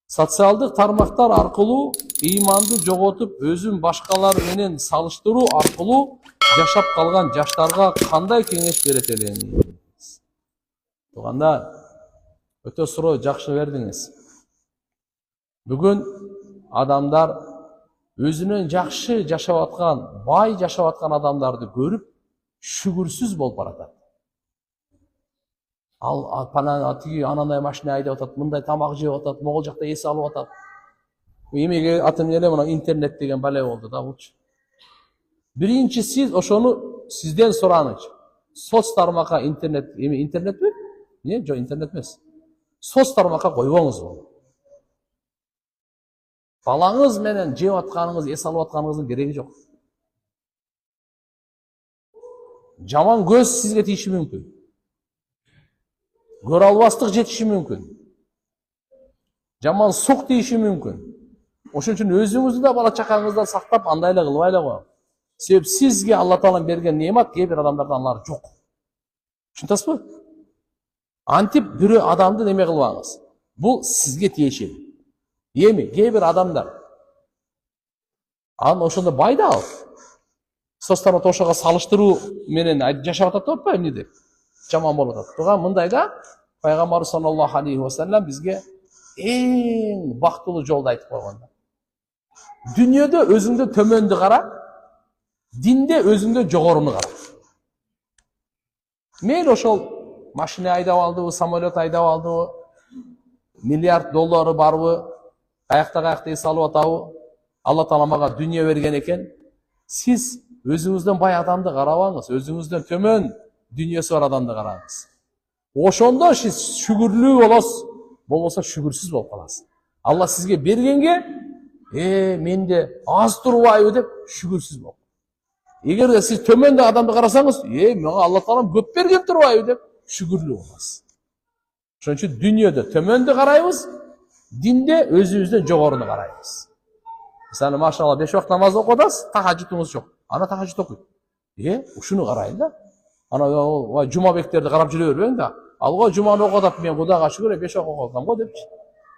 Социалдык тармактар аркылуу ыйманды жоготуп, өзүн башкалар менен салыштыруу аркылуу жашап калган жаштарга кандай кеңеш берет элеңиз? Туугандар, өтө суроо жакшы бердиңиз. Бүгүн адамдар өзүнөн жакшы жашап аткан, бай жашап аткан адамдарды көрүп, шүгүрсүз болуп баратат. Ал тиги анандай машина айдап атат, мындай тамак жеп атат, могул жакта эс алып атат. Эмеге атым эле мына интернет деген бале болду да бучу. Биринчи сиз ошону сизден суранычы. Соц тармакка интернетпи? Жок, интернет эмес. Соц тармакка койбоңуз буну. Балаңыз менен жеп атканыңыз, эс алып атканыңыздын кереги жок. Жаман көз сизге тийиши мүмкүн. Көрө албастык жетиши мүмкүн. Жаман сук тийиши мүмкүн. Ошон үчүн өзүңүздү да бала чакаңыздан сактап, андай эле кылбай эле коюңуз. Себеби сизге Алла Таала берген неамат кээ бир адамдарда алар жок. Ушунтасызбы? Антип бирөө адамды неме кылбаңыз. Бул сизге тиешелүү. Эми кээ бир адамдар анын ошондо бай да ал. Состарма ошого салыштыруу менен жашап атат деп атпайбы эмне деп? Жаман болуп атат. Туган мындайда Пайгамбар саллаллаху алейхи ва саллям бизге эң бактылуу жолду айтып койгон. Дүйнөдө өзүңдөн төмөндү кара, динде өзүңдөн жогоруну кара. Мен ошол машина айдап алдыбы, самолет айдап алдыбы, миллиард доллары барбы, каякта эс алып атабы, Алла Таала мага дүйнө берген экен. Сиз өзүңүздөн бай адамды карабаңыз, өзүңүздөн төмөн дүйнөсү бар адамды караңыз. Ошондо сиз шүгүрлүү болосуз, болбосо шүгүрсүз болуп каласыз. Алла сизге бергенге, менде аз турбайбы деп шүгүрсүз болуп. Эгерде сиз төмөндө адамды карасаңыз, мага Алла Таалам көп берген турбайбы деп шүгүрлүү боласыз. Ошон үчүн дүйнөдө төмөндү карайбыз, динде өзүбүздөн жогоруну карайбыз. Мисалы, машалла 5 вакыт намаз окуп атасыз, тахажжудуңуз жок. Ана тахажжуд окуйт. Ушуну карайын да. Ана жумабектерди карап жүрө бербең да. Алга жуманы окуп атат, мен Кудайга шүгүр 5 вакыт окуп атам го депчи.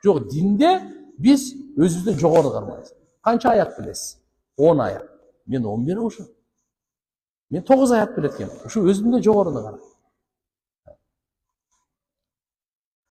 Жок, динде биз өзүбүздөн жогору карабайбыз. Канча аят билесиз? 10 аят. Мен 11 ушул. Мен 9 аят билет экенмин. Ушу өзүмдөн жогоруну карайм.